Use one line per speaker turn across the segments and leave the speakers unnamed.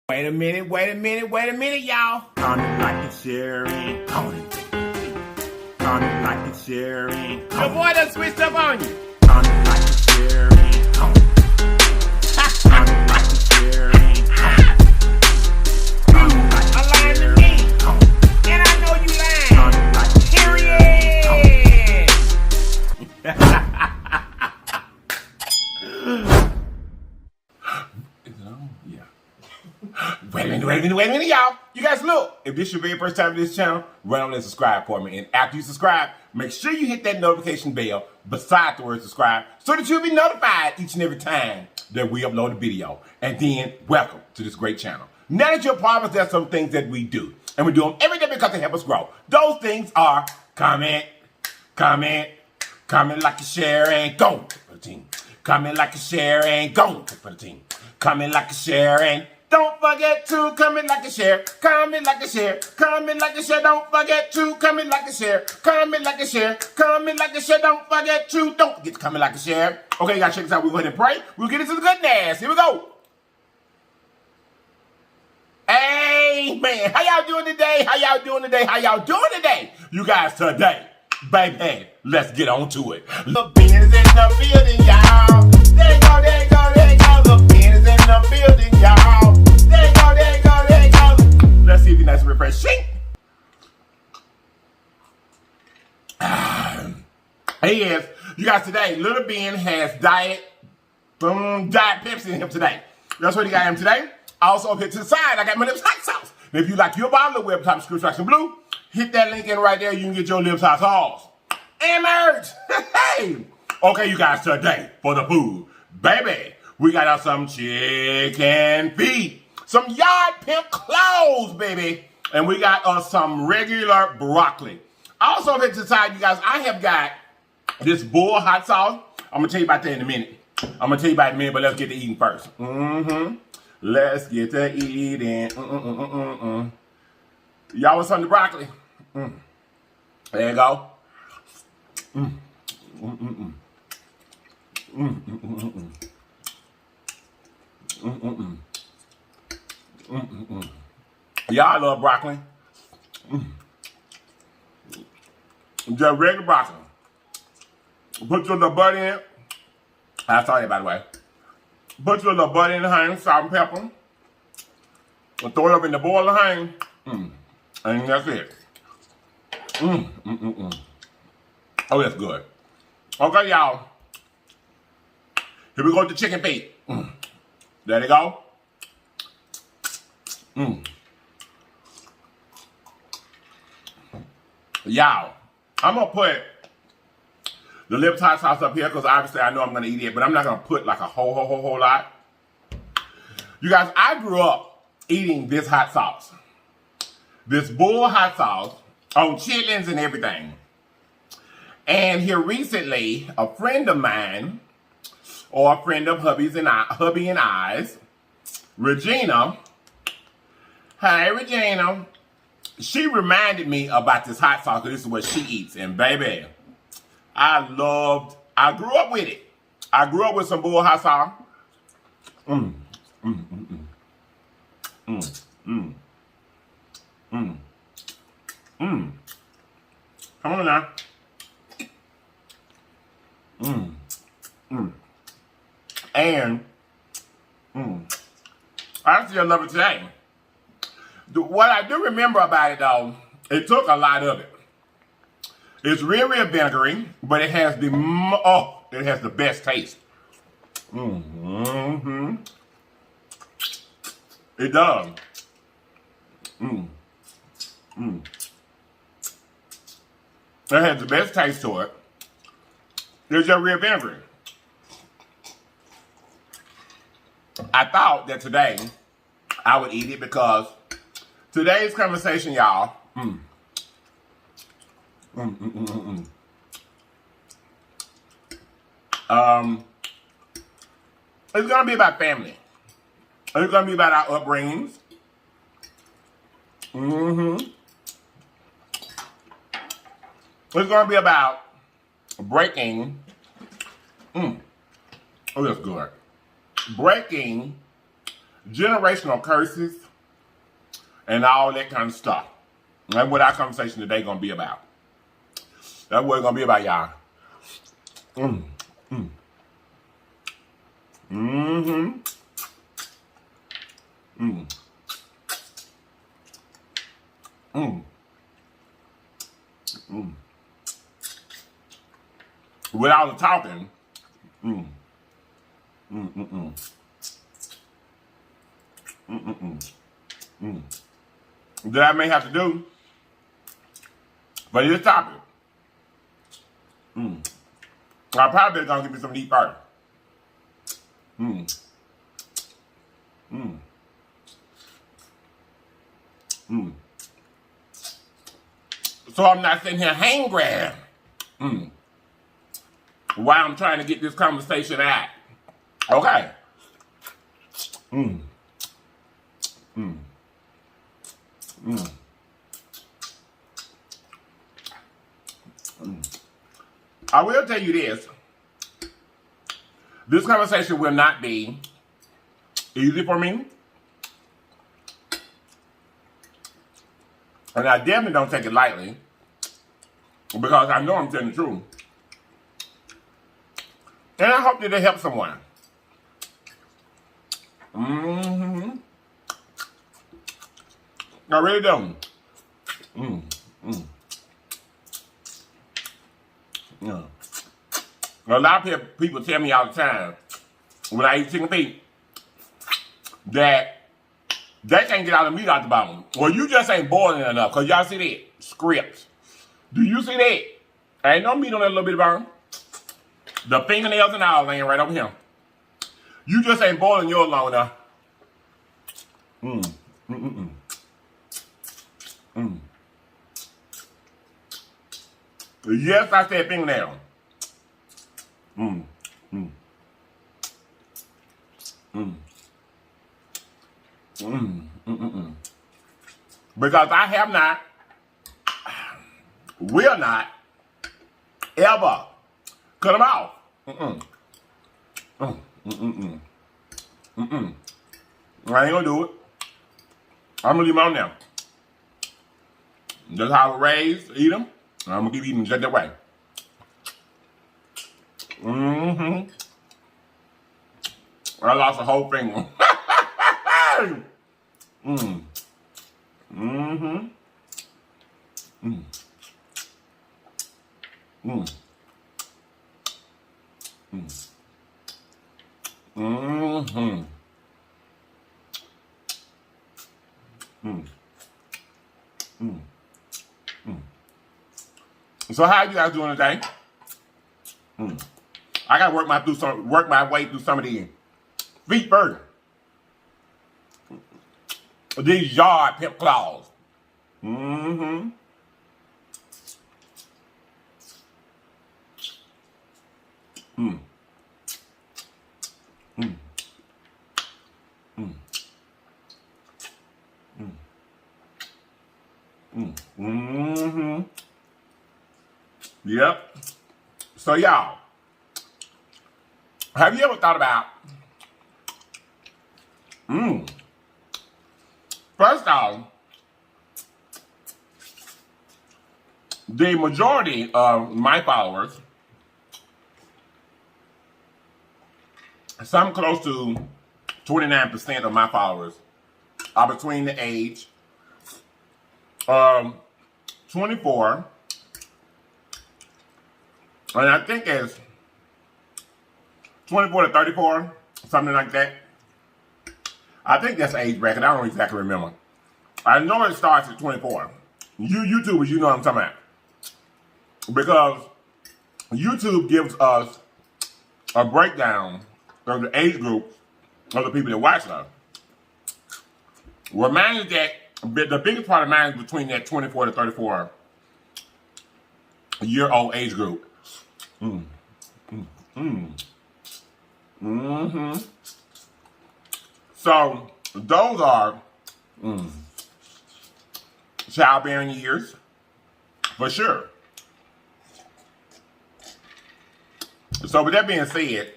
Wait a minute, y'all.
Comment, like, and share, and comment. Comment, like, and share, and
Your
comment.
boy done switched up on you.
Comment, like, and share, and comment. Comment, like, and share, and comment. Comment, like,
A
and
lying to
share,
me.
and comment.
And I know you lying.
Comment, like, and share, and comment.
Period.
Is it on? Yeah.
Wait a minute, y'all. You guys look. If this is your very first time to this channel, run on and subscribe for me. And after you subscribe, make sure you hit that notification bell beside the word subscribe so that you'll be notified each and every time that we upload a video. And then, welcome to this great channel. Now that you're part of us, there's some things that we do. And we do them every day because they help us grow. Those things are comment, like and share, and go for the team. Comment, like and share, and go for the team. Comment, like and share, and don't forget to comment, like and share. Comment, like and share. Comment, like and share. Don't forget to comment, like and share. Comment, like and share. Comment, like and share. Don't forget to comment, like and share. Okay, you guys, check this out. We'll go ahead and pray. We'll get into the goodness. Here we go. Amen. How y'all doing today? You guys, today, baby, let's get on to it. The beans in the building, y'all. There you go. The beans in the building, y'all. There you go. Let's see if you're nice and refreshing. He is. You guys, today, Little Ben has diet Pepsi in him today. That's what he got him today. Also, up here to the side, I got my Llips hot sauce. And if you like your bottle of web top description blue, hit that link in right there. You can get your Llips hot sauce. And merch. Hey. Okay, you guys, today for the food, baby, we got us some chicken feet, some yard pimp clothes, baby, and we got us some regular broccoli. Also, up here to the side, you guys, I have got this B.U.L.L hot sauce. I'm gonna tell you about that in a minute. But let's get to eating first. Let's get to eating. Y'all want some of the broccoli? There you go. Y'all love broccoli. Just regular broccoli. Put your little butter in it. I saw that, by the way. Put your little butter in the honey, salt and pepper. And throw it up in the bowl of honey. And that's it. Oh, that's good. Okay, y'all. Here we go with the chicken feet. There they go. Y'all, I'm going to put the Llips hot sauce up here because obviously I know I'm going to eat it, but I'm not going to put like a whole lot. You guys, I grew up eating this hot sauce. This B.U.L.L hot sauce on chitlins and everything. And here recently, a friend of mine, or a friend of Hubby and I's, Regina. Hey, Regina. She reminded me about this hot sauce because this is what she eats. And baby, I grew up with it. I grew up with some B.U.L.L hot sauce. Come on now. And I still love it today. What I do remember about it though, it took a lot of it. It's real vinegary, but it has the best taste. It does. It has the best taste to it. It's just real vinegary. I thought that today I would eat it because today's conversation, y'all, it's gonna be about family. It's gonna be about our upbringings. It's gonna be about breaking. Oh, that's good. Breaking generational curses and all that kind of stuff. That's what our conversation today gonna be about. That's what it's gonna be about, y'all. Without the talking, that I may have to do for this topic. I probably gonna give me some to eat first. So I'm not sitting here hangry while I'm trying to get this conversation out. Okay. I will tell you this. This conversation will not be easy for me. And I definitely don't take it lightly. Because I know I'm telling the truth. And I hope that it helps someone. I really do. A lot of people tell me all the time when I eat chicken feet that they can't get all the meat out the bone. Well, you just ain't boiling enough, because y'all see that? Scripts. Do you see that? Ain't no meat on that little bit of bone. The fingernails and all laying right over here. You just ain't boiling yours long enough. Yes, I said fingernail. Because I have not, will not, ever cut them off. I ain't gonna do it. I'm gonna leave them on there. That's how I was raised, eat them. I'm gonna keep eating them just that way. I lost a whole finger. So how you guys doing today? I gotta work my way through some of these feet first. These yard pimp claws. Yep. So y'all, have you ever thought about, first off, the majority of my followers, some close to 29% of my followers are between the age of 24, and I think it's 24 to 34, something like that. I think that's the age bracket. I don't exactly remember. I know it starts at 24. You YouTubers, you know what I'm talking about. Because YouTube gives us a breakdown of the age group of the people that watch us. Well, mine is that, the biggest part of mine is between that 24 to 34 year old age group. So those are childbearing years, for sure. So with that being said,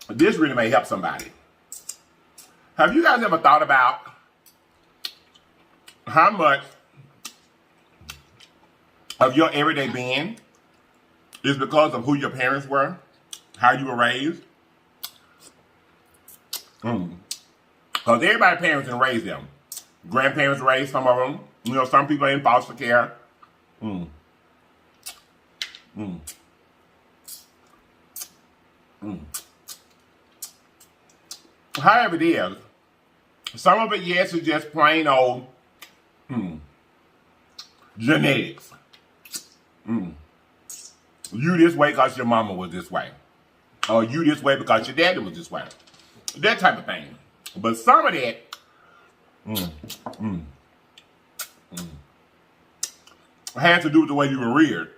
this really may help somebody. Have you guys ever thought about how much of your everyday being is because of who your parents were, how you were raised? Because everybody's parents didn't raise them. Grandparents raised some of them. You know, some people are in foster care. However it is, some of it, yes, is just plain old genetics. You this way because your mama was this way. Or you this way because your daddy was this way. That type of thing. But some of that had to do with the way you were reared.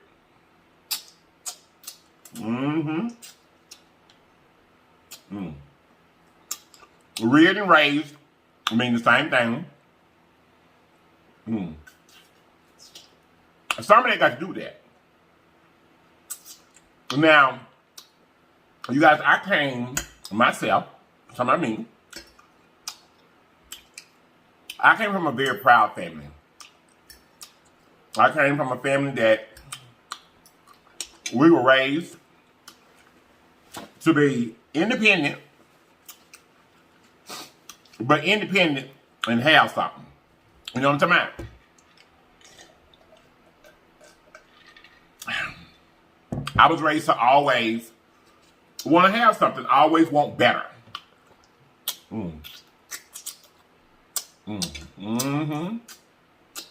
Reared and raised mean the same thing. Some of that got to do with that. Now, you guys, I came myself, some of me, I came from a very proud family. I came from a family that we were raised to be independent, but independent and have something. You know what I'm talking about? I was raised to always want to have something, always want better. I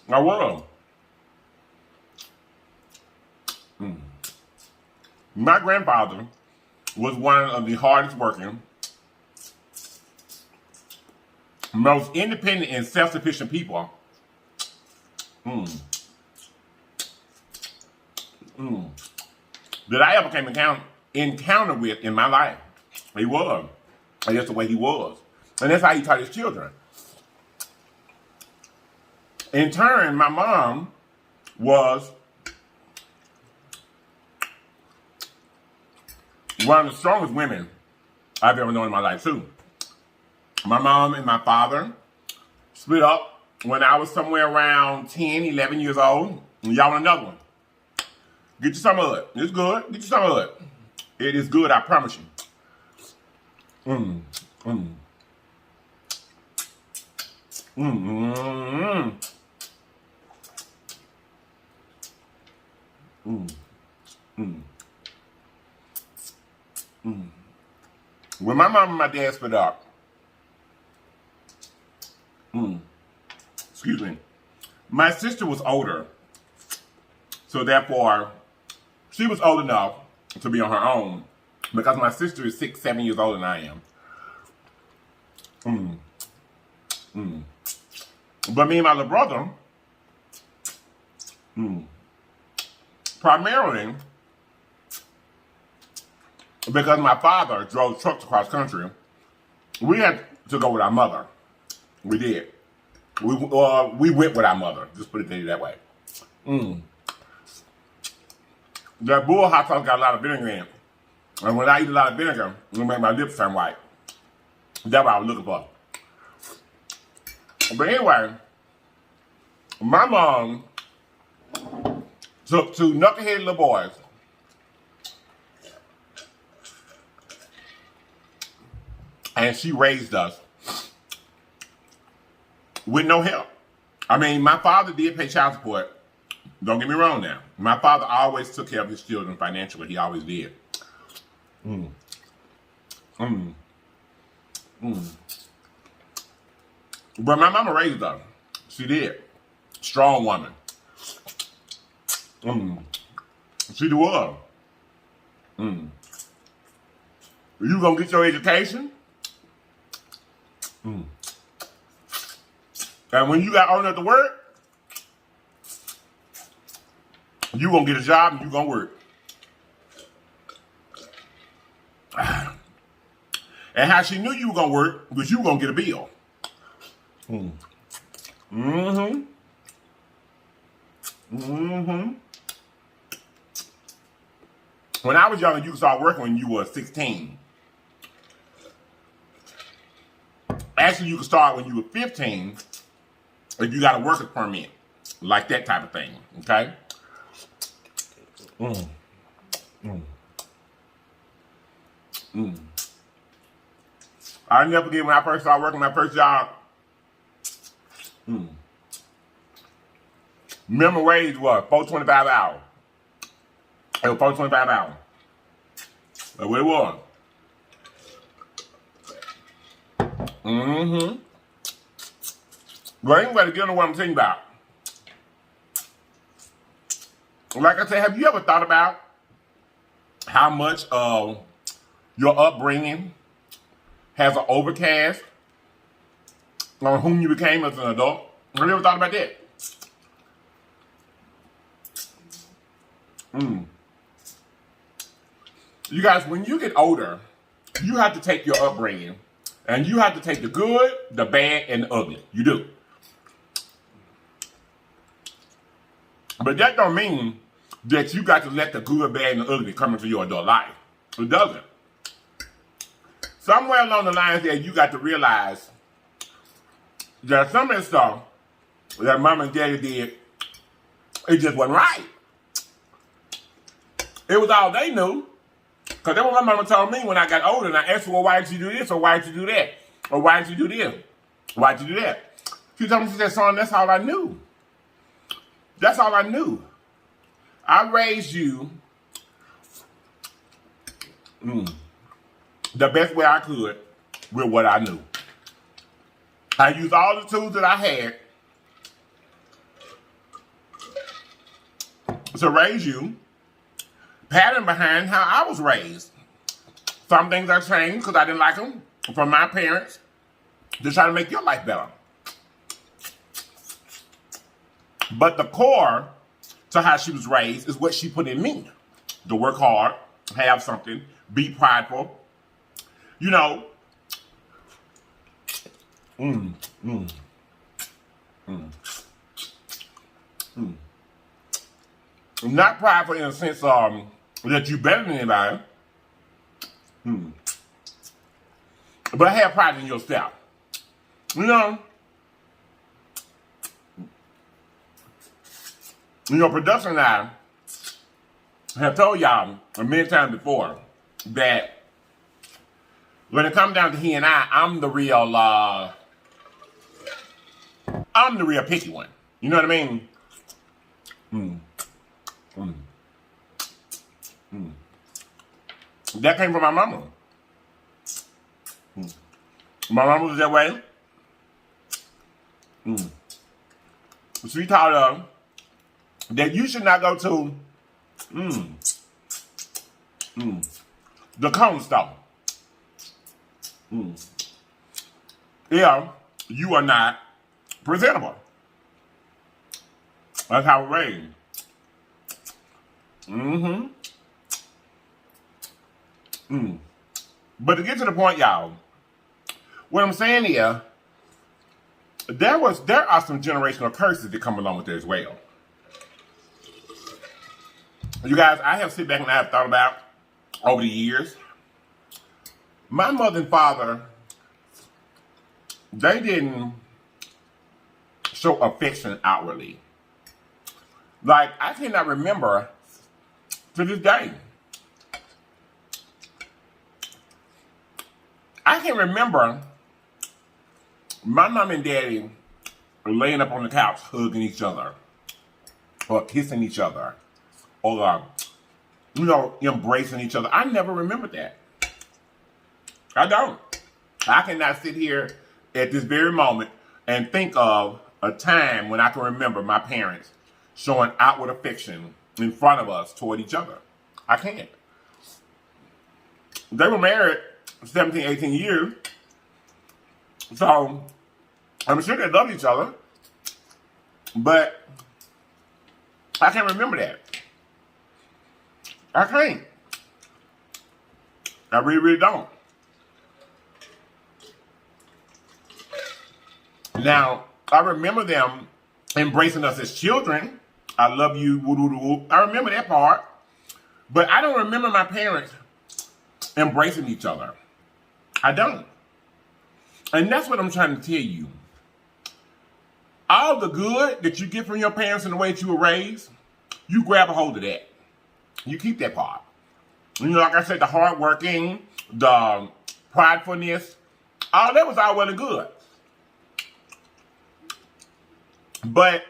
was. My grandfather was one of the hardest working, most independent and self-sufficient people that I ever came encounter with in my life. He was. And that's the way he was. And that's how he taught his children. In turn, my mom was one of the strongest women I've ever known in my life, too. My mom and my father split up when I was somewhere around 10, 11 years old. Y'all want another one? Get you some of it. It's good. Get you some of it. It is good, I promise you. When my mom and my dad split up, excuse me, my sister was older, so therefore she was old enough to be on her own because my sister is 6, 7 years older than I am. But me and my little brother, primarily because my father drove trucks across country, we had to go with our mother. We did. We went with our mother. Just put it that way. That bull hot sauce got a lot of vinegar in it. And when I eat a lot of vinegar, it'll make my lips turn white. That's what I was looking for. But anyway, my mom took 2 knuckleheaded little boys and she raised us with no help. I mean, my father did pay child support. Don't get me wrong now. My father always took care of his children financially. He always did. But my mama raised us. She did. Strong woman. She was. You gonna get your education? And when you got old enough to work, you gonna get a job and you gonna work. And how she knew you were gonna work was you were gonna get a bill. When I was younger, you started working when you were 16. Actually, you can start when you were 15 if you got a worker's permit. Like that type of thing, okay? I'll never forget when I first started working my first job. Minimum wage was $4.25 an hour. It was $4.25 an hour. That's what it was. Well, anybody get on what I'm talking about. Like I said, have you ever thought about how much of your upbringing has an overcast on whom you became as an adult? Have you ever thought about that? You guys, when you get older, you have to take your upbringing and you have to take the good, the bad, and the ugly. You do. But that don't mean that you got to let the good, bad, and the ugly come into your adult life. It doesn't. Somewhere along the lines there, you got to realize that some of the stuff that mom and daddy did, it just wasn't right. It was all they knew. Because that's what my mama told me when I got older. And I asked her, well, why did you do this? Or why did you do that? Or why did you do this? Why did you do that? She told me, she said, son, that's all I knew. That's all I knew. I raised you the best way I could with what I knew. I used all the tools that I had to raise you, pattern behind how I was raised. Some things I changed because I didn't like them from my parents to try to make your life better. But the core to how she was raised is what she put in me. To work hard, have something, be prideful. You know. Not prideful in the sense that you better than anybody. But have pride in yourself. You know. You know, production and I have told y'all many times before that when it comes down to he and I'm the real picky one. You know what I mean? That came from my mama. My mama was that way. She taught her that you should not go to the cone store. If you are not presentable. That's how it raised. But to get to the point, y'all, what I'm saying here, there are some generational curses that come along with it as well. You guys, I have sit back and I have thought about over the years. My mother and father, they didn't show affection outwardly. Like, I cannot remember to this day. I can remember my mom and daddy laying up on the couch hugging each other or kissing each other or, you know, embracing each other. I never remember that. I don't. I cannot sit here at this very moment and think of a time when I can remember my parents showing outward affection in front of us toward each other. I can't. They were married 17, 18 years. So, I'm sure they loved each other. But I can't remember that. I can't. I really, really don't. Now, I remember them embracing us as children. I love you, woo-doo-doo-woo. I remember that part. But I don't remember my parents embracing each other. I don't. And that's what I'm trying to tell you. All the good that you get from your parents and the way that you were raised, you grab a hold of that. You keep that part. You know, like I said, the hard working, the pridefulness, all that was all well and good. But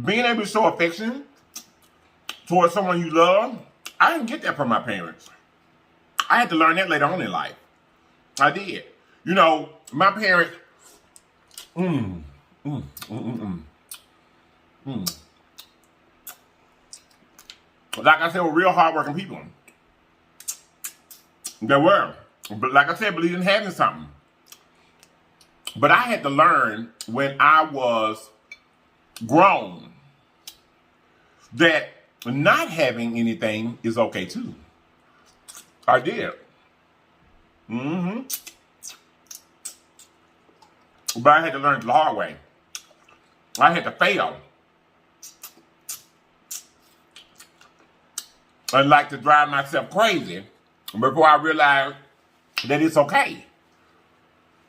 being able to show affection towards someone you love, I didn't get that from my parents. I had to learn that later on in life. I did. You know, my parents, like I said, were real hardworking people. They were. But like I said, believe in having something. But I had to learn when I was grown that not having anything is okay too. I did. But I had to learn the hard way. I had to fail. And like to drive myself crazy before I realized that it's okay.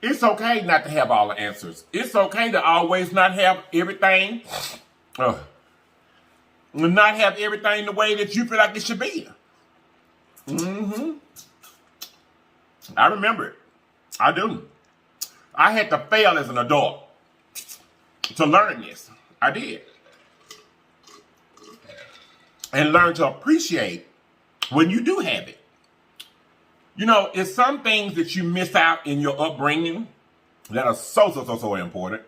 It's okay not to have all the answers. It's okay to always not have everything. Not have everything the way that you feel like it should be. I remember it. I do. I had to fail as an adult to learn this. I did. And learn to appreciate when you do have it. You know, it's some things that you miss out in your upbringing that are so important.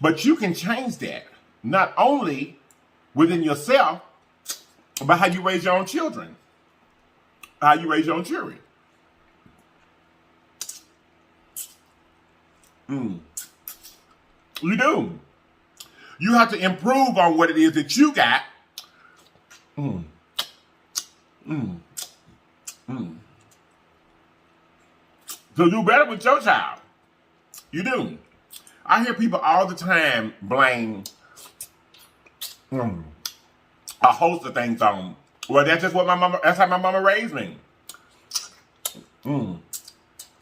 But you can change that. Not only within yourself, but how you raise your own children. How you raise your own children. You do. You have to improve on what it is that you got. To do better with your child. You do. I hear people all the time blame a host of things on. Well, that's just what that's how my mama raised me.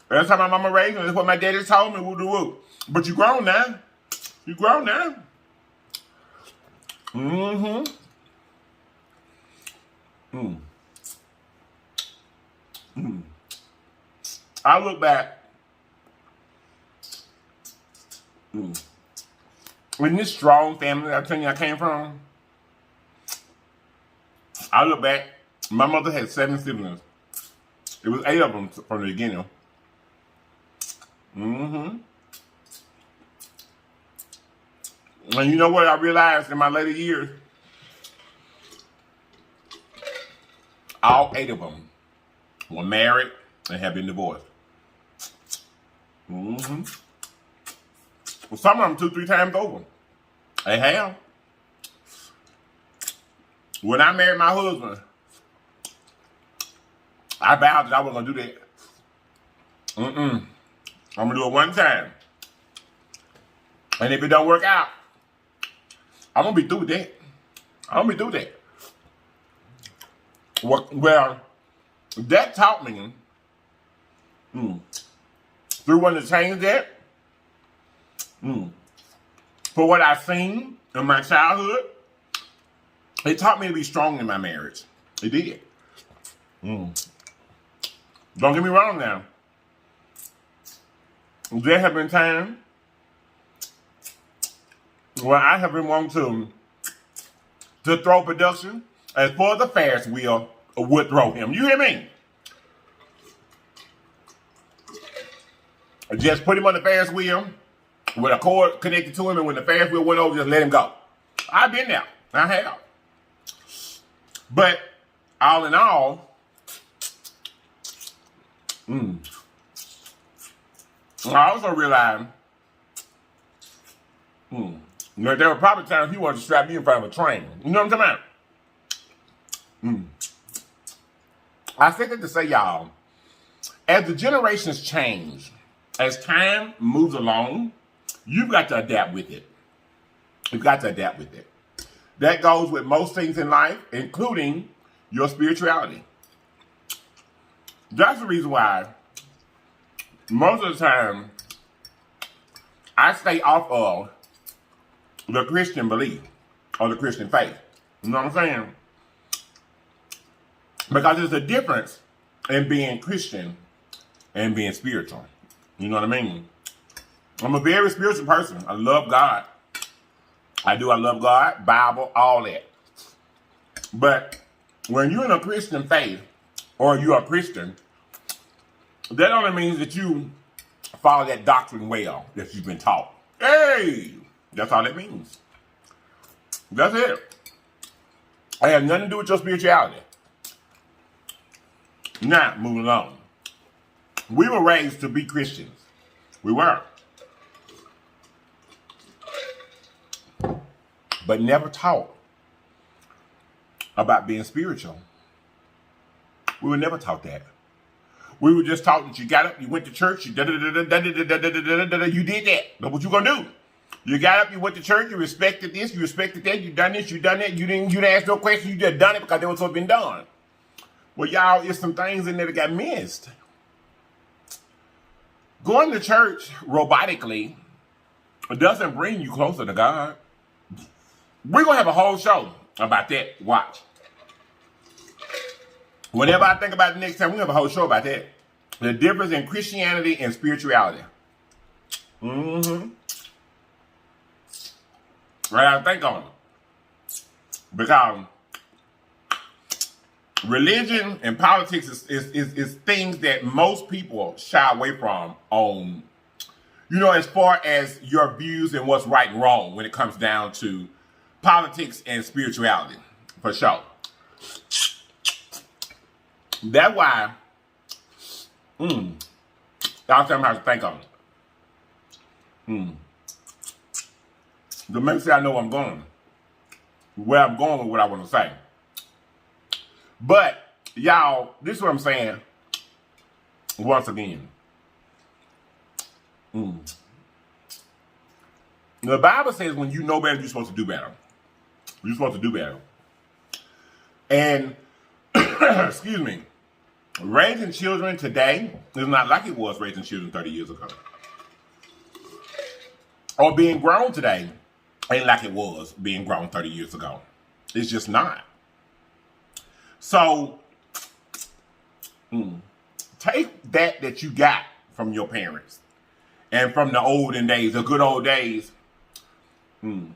That's how my mama raised me. That's what my daddy told me. Woo-doo-woo. But you grown now. You grown now. I look back in this strong family I tell you I came from. I look back, my mother had 7 siblings. It was 8 of them from the beginning. And you know what I realized in my later years? All 8 of them were married and have been divorced. Well, some of them 2-3 times over. They have. When I married my husband, I vowed that I wasn't gonna do that. I'm gonna do it one time. And if it don't work out, I'm gonna be through with that. I'm gonna be through with that. Well, that taught me through wanting to change that. For what I've seen in my childhood, it taught me to be strong in my marriage. It did. Don't get me wrong now. There have been times where I have been wanting to throw production as far as the Ferris wheel would throw him. You hear me? Just put him on the Ferris wheel with a cord connected to him, and when the Ferris wheel went over, just let him go. I've been there. I have. But all in all, I also realized that there were probably times he wanted to strap me in front of a train. You know what I'm talking about? I think that to say, y'all, as the generations change, as time moves along, you've got to adapt with it. You've got to adapt with it. That goes with most things in life, including your spirituality. That's the reason why most of the time, I stay off of the Christian belief or the Christian faith. You know what I'm saying? Because there's a difference in being Christian and being spiritual. You know what I mean? I'm a very spiritual person. I love God. I love God, Bible, all that. But when you're in a Christian faith, or you're a Christian, that only means that you follow that doctrine well that you've been taught. Hey! That's all it means. That's it. It has nothing to do with your spirituality. Now, moving on. We were raised to be Christians. We were. But never taught about being spiritual. We were never taught that. We were just taught that you got up, you went to church, you did that. That's what you gonna do. You got up, you went to church, you respected this, you respected that, you done this, you done that, you didn't ask no questions, you just done it because that was what's been done. Well, y'all, there's some things in there that got missed. Going to church robotically doesn't bring you closer to God. We're gonna have a whole show about that. Watch. Whenever I think about it next time, we're gonna have a whole show about that. The difference in Christianity and spirituality. Right, I think on it. Because religion and politics is things that most people shy away from on, you know, as far as your views and what's right and wrong when it comes down to politics and spirituality, for sure. That's why, I'll tell them how to think of it. To make sure I know where I'm going with what I want to say. But, y'all, this is what I'm saying once again. The Bible says when you know better, you're supposed to do better. You're supposed to do better. And, excuse me, raising children today is not like it was raising children 30 years ago. Or being grown today ain't like it was being grown 30 years ago. It's just not. So, take that you got from your parents and from the olden days, the good old days. Bring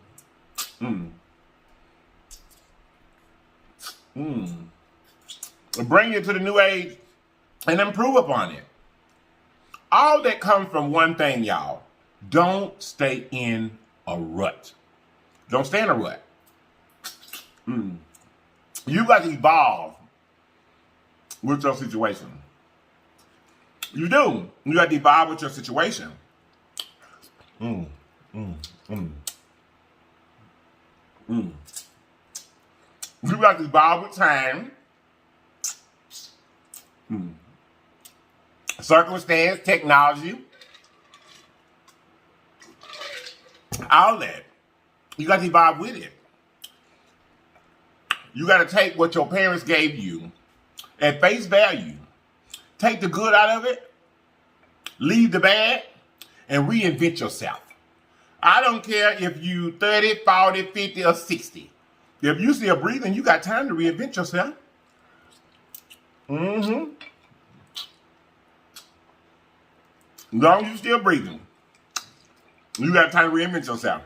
it to the new age and improve upon it. All that comes from one thing, y'all. Don't stay in a rut. Don't stay in a rut. You got to evolve with your situation. You do. You got to evolve with your situation. You got to evolve with time. Circumstance, technology. All that. You got to evolve with it. You got to take what your parents gave you at face value. Take the good out of it. Leave the bad. And reinvent yourself. I don't care if you 30, 40, 50, or 60. If you still breathing, you got time to reinvent yourself. As long as you still breathing, you got time to reinvent yourself.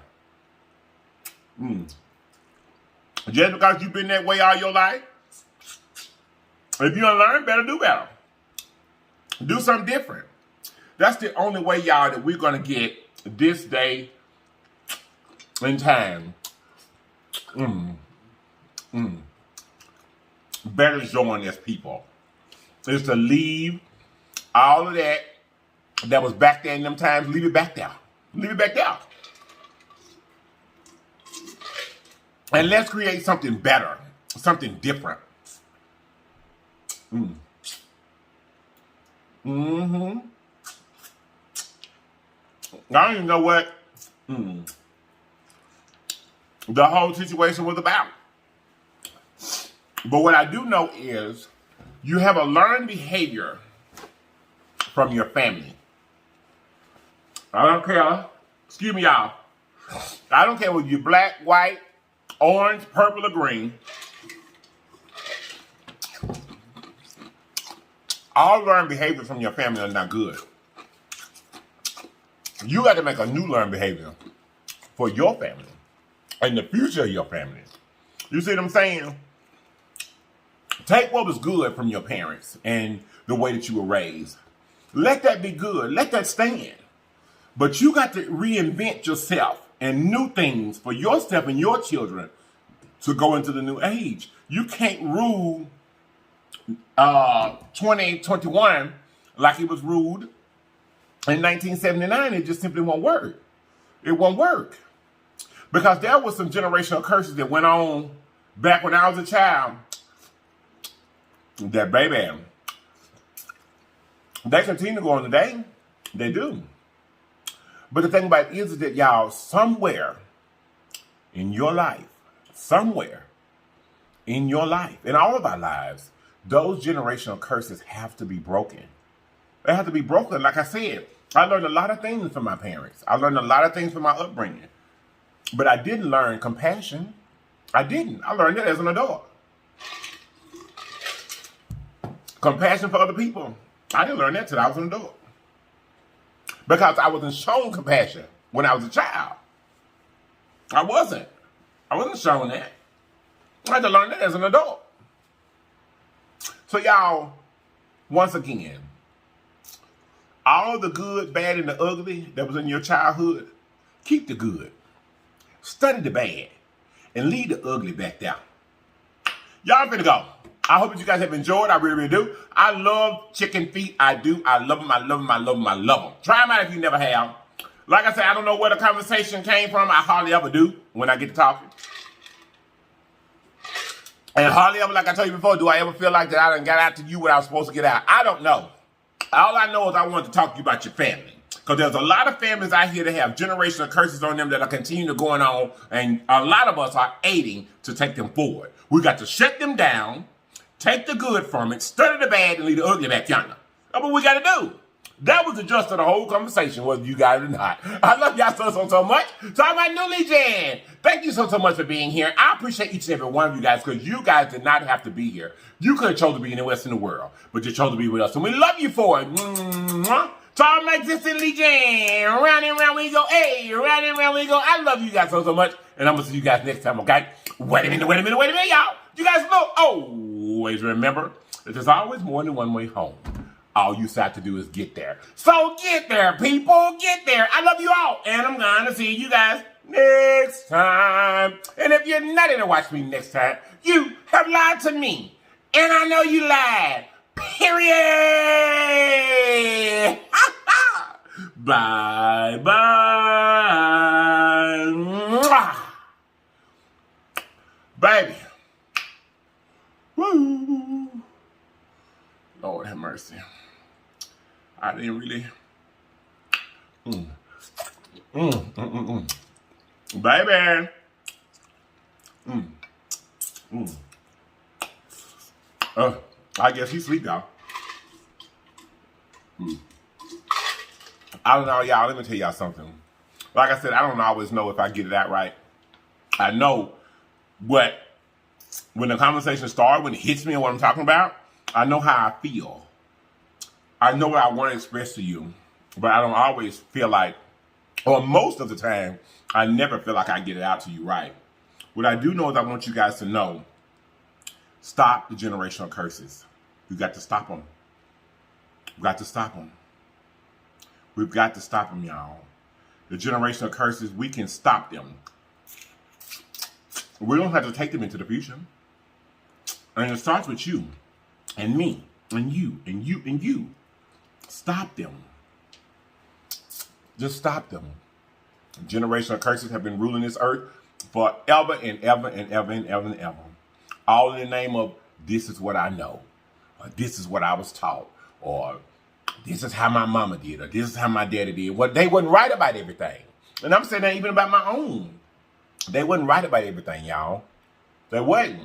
Just because you've been that way all your life, if you don't learn, better do better. Do something different. That's the only way, y'all, that we're going to get this day in time better showing as people. Is to leave all of that was back there in them times, leave it back there. Leave it back there. And let's create something better, something different. I don't even know what the whole situation was about. But what I do know is you have a learned behavior from your family. I don't care. Excuse me, y'all. I don't care whether you're black, white, orange, purple, or green. All learned behaviors from your family are not good. You got to make a new learned behavior for your family and the future of your family. You see what I'm saying? Take what was good from your parents and the way that you were raised. Let that be good. Let that stand. But you got to reinvent yourself and new things for yourself and your children to go into the new age. You can't rule 2021 like it was ruled in 1979. It just simply won't work. It won't work. Because there was some generational curses that went on back when I was a child. That baby, they continue to go on today. They do. But the thing about it is that y'all, somewhere in your life, in all of our lives, those generational curses have to be broken. They have to be broken. Like I said, I learned a lot of things from my parents. I learned a lot of things from my upbringing. But I didn't learn compassion. I didn't. I learned it as an adult. Compassion for other people. I didn't learn that till I was an adult. Because I wasn't shown compassion when I was a child. I wasn't shown that. I had to learn that as an adult. So y'all, once again, all the good, bad, and the ugly that was in your childhood, keep the good. Study the bad. And leave the ugly back there. Y'all finna go. I hope that you guys have enjoyed. I really, really do. I love chicken feet. I do. I love them. I love them. I love them. I love them. Try them out if you never have. Like I said, I don't know where the conversation came from. I hardly ever do when I get to talking. And hardly ever, like I told you before, do I ever feel like that I done got out to you what I was supposed to get out. I don't know. All I know is I want to talk to you about your family. Because there's a lot of families out here that have generational curses on them that are continuing going on. And a lot of us are aiding to take them forward. We got to shut them down. Take the good from it, study the bad, and leave the ugly back yonder. That's what we got to do. That was the gist of the whole conversation, whether you got it or not. I love y'all so much. So my new Legion, thank you so much for being here. I appreciate each and every one of you guys because you guys did not have to be here. You could have chosen to be anywhere else in the world, but you chose to be with us, and we love you for it. To all my existing Legion, round and round we go. Hey, round and round we go. I love you guys so much, and I'm going to see you guys next time, okay? Wait a minute, y'all. You guys know, always remember that there's always more than one way home. All you have to do is get there. So get there, people. Get there. I love you all. And I'm going to see you guys next time. And if you're not going to watch me next time, you have lied to me. And I know you lied. Period. Bye-bye. Baby. Woo. Lord have mercy. I didn't really. Baby. I guess he's asleep, y'all. I don't know, y'all. Let me tell y'all something. Like I said, I don't always know if I get it out right. I know what, when the conversation starts, when it hits me and what I'm talking about, I know how I feel. I know what I want to express to you, but I don't always feel like, or most of the time, I never feel like I get it out to you right. What I do know is I want you guys to know, stop the generational curses. You got to stop them. We've got to stop them. We've got to stop them, y'all. The generational curses, we can stop them. We don't have to take them into the future. And it starts with you and me and you and you and you. Stop them. Just stop them. Generational curses have been ruling this earth forever and ever and ever and ever and ever. All in the name of, this is what I know, or this is what I was taught, or this is how my mama did, or this is how my daddy did. Well, they wasn't right about everything. And I'm saying that even about my own. They wasn't right about everything, y'all. They wasn't.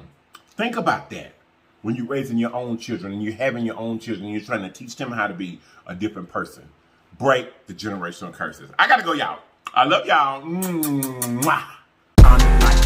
Think about that. When you're raising your own children and you're having your own children and you're trying to teach them how to be a different person. break the generational curses. I gotta go, y'all. I love y'all. Mwah.
on it like